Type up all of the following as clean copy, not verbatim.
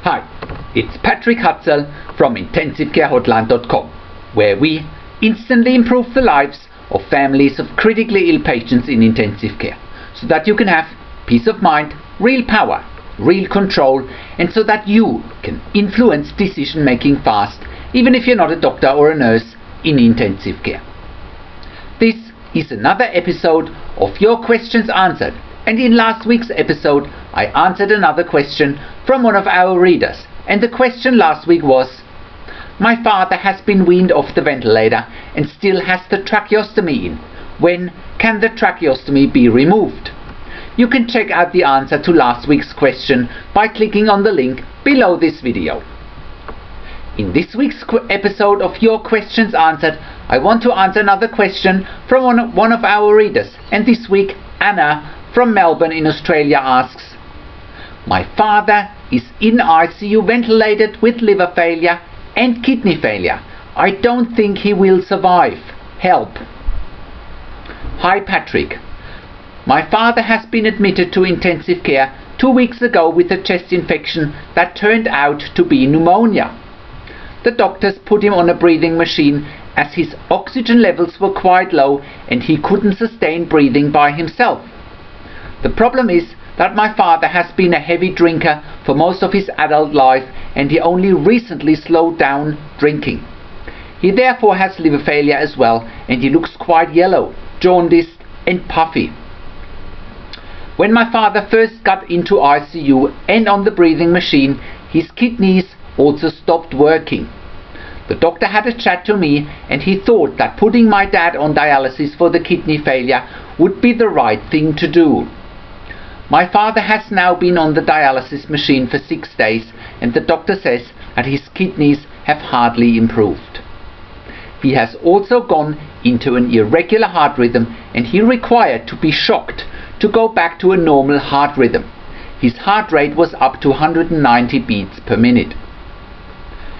Hi, it's Patrick Hutzel from IntensiveCareHotline.com, where we instantly improve the lives of families of critically ill patients in intensive care, so that you can have peace of mind, real power, real control, and so that you can influence decision making fast, even if you're not a doctor or a nurse in intensive care. This is another episode of Your Questions Answered, and in last week's episode I answered another question from one of our readers, and the question last week was: my father has been weaned off the ventilator and still has the tracheostomy in. When can the tracheostomy be removed? You can check out the answer to last week's question by clicking on the link below this video. In this week's episode of Your Questions Answered, I want to answer another question from one of our readers, and this week Anna from Melbourne in Australia asks: my father is in ICU ventilated with liver failure and kidney failure. I don't think he will survive. Help. Hi Patrick. My father has been admitted to intensive care 2 weeks ago with a chest infection that turned out to be pneumonia. The doctors put him on a breathing machine as his oxygen levels were quite low and he couldn't sustain breathing by himself. The problem is that my father has been a heavy drinker for most of his adult life, and he only recently slowed down drinking. He therefore has liver failure as well, and he looks quite yellow, jaundiced and puffy. When my father first got into ICU and on the breathing machine, his kidneys also stopped working. The doctor had a chat to me, and he thought that putting my dad on dialysis for the kidney failure would be the right thing to do. My father has now been on the dialysis machine for 6 days, and the doctor says that his kidneys have hardly improved. He has also gone into an irregular heart rhythm, and he required to be shocked to go back to a normal heart rhythm. His heart rate was up to 190 beats per minute.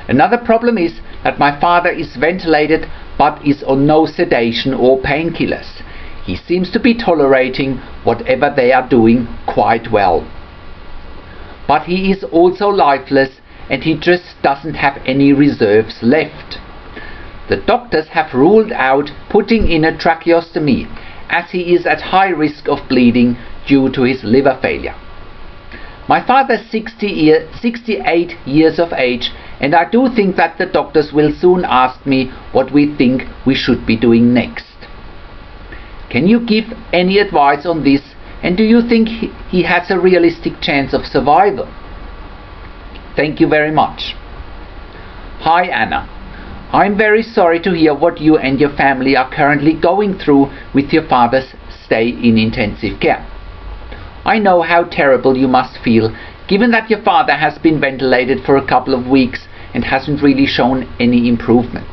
Another problem is that my father is ventilated but is on no sedation or painkillers. He seems to be tolerating whatever they are doing quite well. But he is also lifeless, and he just doesn't have any reserves left. The doctors have ruled out putting in a tracheostomy, as he is at high risk of bleeding due to his liver failure. My father is 68 years of age, and I do think that the doctors will soon ask me what we think we should be doing next. Can you give any advice on this, and do you think he has a realistic chance of survival? Thank you very much. Hi Anna. I'm very sorry to hear what you and your family are currently going through with your father's stay in intensive care. I know how terrible you must feel, given that your father has been ventilated for a couple of weeks and hasn't really shown any improvement.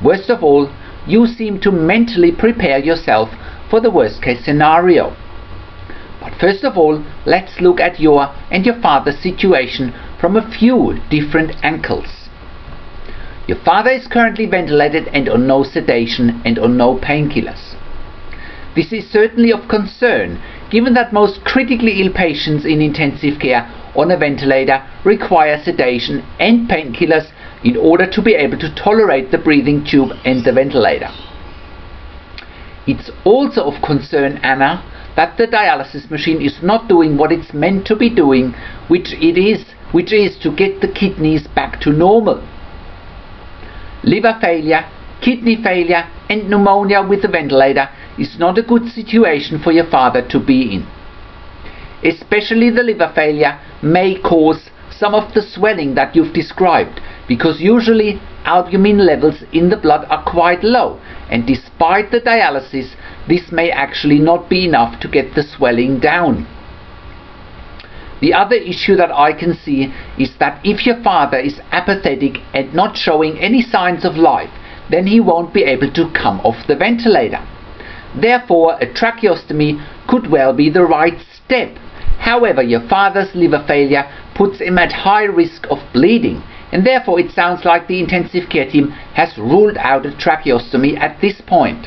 Worst of all, you seem to mentally prepare yourself for the worst case scenario. But first of all, let's look at your and your father's situation from a few different angles. Your father is currently ventilated and on no sedation and on no painkillers. This is certainly of concern, given that most critically ill patients in intensive care on a ventilator require sedation and painkillers in order to be able to tolerate the breathing tube and the ventilator. It's also of concern, Anna, that the dialysis machine is not doing what it's meant to be doing, which is to get the kidneys back to normal. Liver failure, kidney failure and pneumonia with the ventilator is not a good situation for your father to be in. Especially the liver failure may cause some of the swelling that you've described, because usually albumin levels in the blood are quite low, and despite the dialysis, this may actually not be enough to get the swelling down. The other issue that I can see is that if your father is apathetic and not showing any signs of life, then he won't be able to come off the ventilator. Therefore, a tracheostomy could well be the right step. However, your father's liver failure puts him at high risk of bleeding, and therefore it sounds like the intensive care team has ruled out a tracheostomy at this point.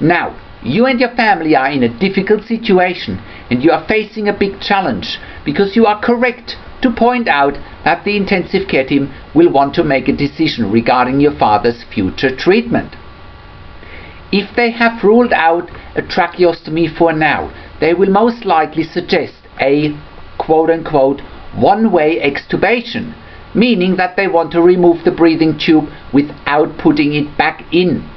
Now, you and your family are in a difficult situation, and you are facing a big challenge, because you are correct to point out that the intensive care team will want to make a decision regarding your father's future treatment. If they have ruled out a tracheostomy for now, they will most likely suggest a quote-unquote one-way extubation, meaning that they want to remove the breathing tube without putting it back in.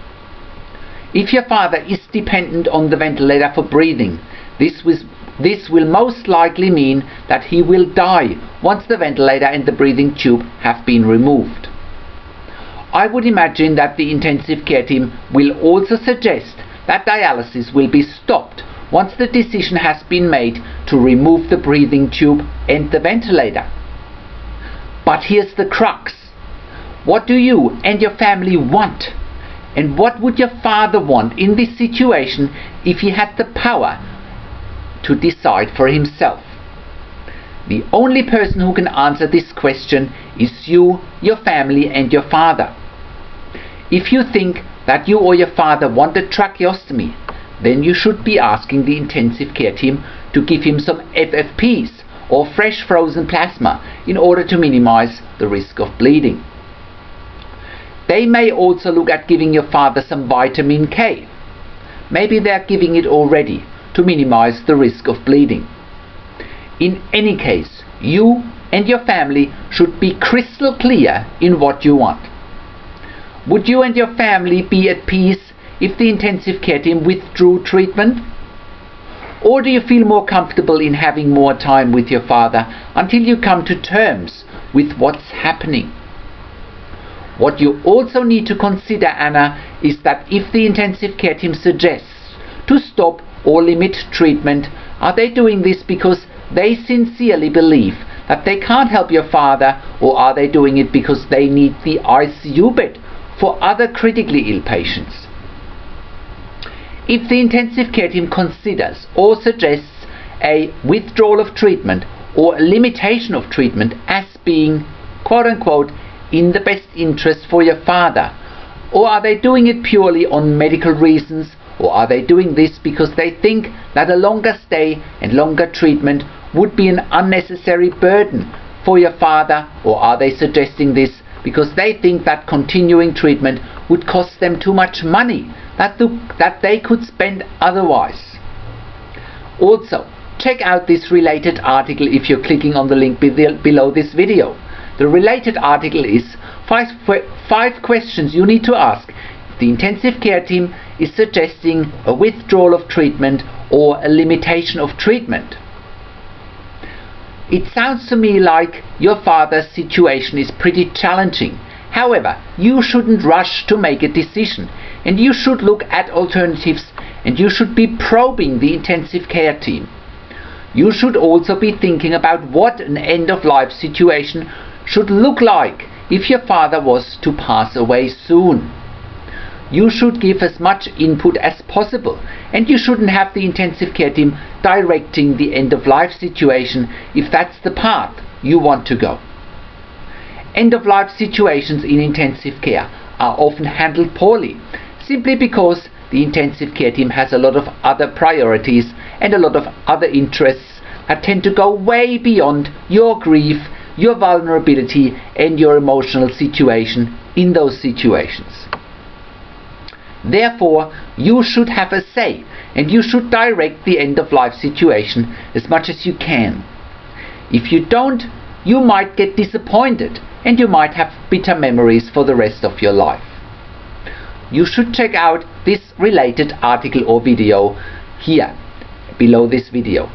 If your father is dependent on the ventilator for breathing, this will most likely mean that he will die once the ventilator and the breathing tube have been removed. I would imagine that the intensive care team will also suggest that dialysis will be stopped once the decision has been made to remove the breathing tube and the ventilator. But here's the crux. What do you and your family want? And what would your father want in this situation if he had the power to decide for himself? The only person who can answer this question is you, your family, and your father. If you think that you or your father want a tracheostomy, then you should be asking the intensive care team to give him some FFPs or fresh frozen plasma in order to minimize the risk of bleeding. They may also look at giving your father some vitamin K. Maybe they are giving it already to minimize the risk of bleeding. In any case, you and your family should be crystal clear in what you want. Would you and your family be at peace if the intensive care team withdrew treatment? Or do you feel more comfortable in having more time with your father until you come to terms with what's happening? What you also need to consider, Anna, is that if the intensive care team suggests to stop or limit treatment, are they doing this because they sincerely believe that they can't help your father, or are they doing it because they need the ICU bed for other critically ill patients? If the intensive care team considers or suggests a withdrawal of treatment or a limitation of treatment as being quote-unquote in the best interest for your father, or are they doing it purely on medical reasons, or are they doing this because they think that a longer stay and longer treatment would be an unnecessary burden for your father, or are they suggesting this because they think that continuing treatment would cost them too much money that they could spend otherwise? Also, check out this related article if you're clicking on the link below this video. The related article is 5 questions you need to ask if the intensive care team is suggesting a withdrawal of treatment or a limitation of treatment. It sounds to me like your father's situation is pretty challenging. However, you shouldn't rush to make a decision, and you should look at alternatives, and you should be probing the intensive care team. You should also be thinking about what an end-of-life situation should look like if your father was to pass away soon. You should give as much input as possible, and you shouldn't have the intensive care team directing the end-of-life situation if that's the path you want to go. End-of-life situations in intensive care are often handled poorly, simply because the intensive care team has a lot of other priorities and a lot of other interests that tend to go way beyond your grief, your vulnerability, and your emotional situation in those situations. Therefore, you should have a say, and you should direct the end-of-life situation as much as you can. If you don't, you might get disappointed, and you might have bitter memories for the rest of your life. You should check out this related article or video here, below this video.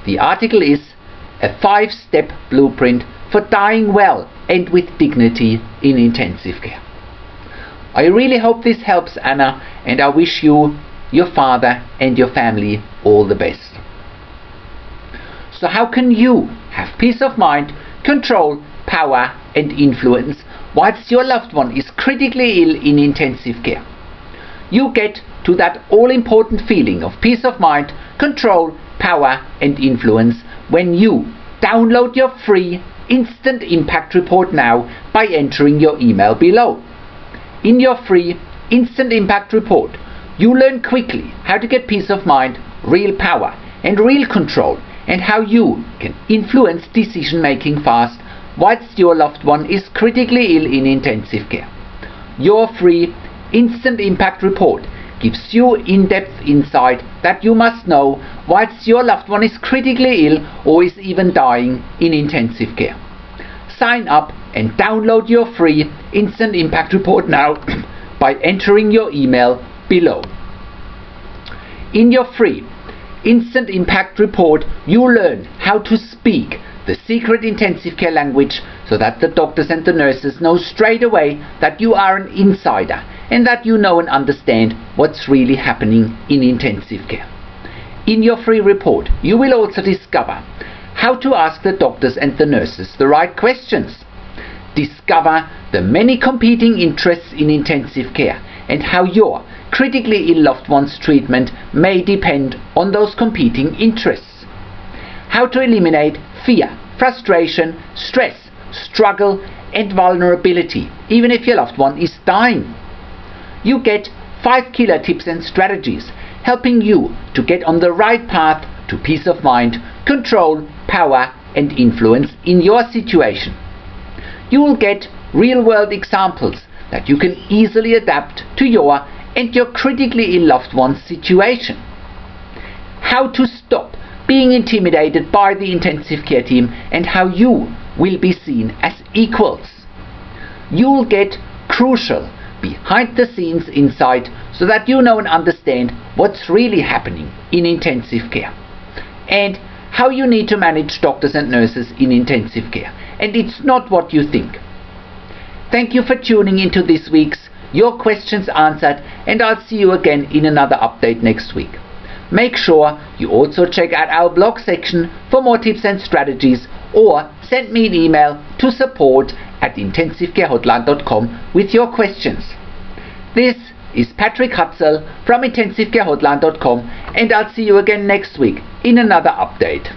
The article is a 5-step blueprint for dying well and with dignity in intensive care. I really hope this helps, Anna, and I wish you, your father, and your family all the best. So how can you have peace of mind, control, power, and influence whilst your loved one is critically ill in intensive care? You get to that all-important feeling of peace of mind, control, power, and influence when you download your free instant impact report now by entering your email below. In your free instant impact report, you learn quickly how to get peace of mind, real power, and real control, and how you can influence decision making fast whilst your loved one is critically ill in intensive care. Your free Instant Impact Report gives you in-depth insight that you must know whilst your loved one is critically ill or is even dying in intensive care. Sign up and download your free Instant Impact Report now by entering your email below. In your free Instant Impact Report, you learn how to speak the secret intensive care language so that the doctors and the nurses know straight away that you are an insider and that you know and understand what's really happening in intensive care. In your free report, you will also discover how to ask the doctors and the nurses the right questions. Discover the many competing interests in intensive care and how your critically ill loved one's treatment may depend on those competing interests. How to eliminate fear, frustration, stress, struggle and vulnerability even if your loved one is dying. You get 5 killer tips and strategies helping you to get on the right path to peace of mind, control, power and influence in your situation. You will get real-world examples that you can easily adapt to your and your critically ill loved one's situation. How to stop being intimidated by the intensive care team and how you will be seen as equals. You will get crucial behind the scenes insight so that you know and understand what's really happening in intensive care and how you need to manage doctors and nurses in intensive care, and it's not what you think. Thank you for tuning into this week's Your Questions Answered, and I'll see you again in another update next week. Make sure you also check out our blog section for more tips and strategies, or send me an email to support@intensivecarehotline.com with your questions. This is Patrick Hutzel from intensivecarehotline.com, and I'll see you again next week in another update.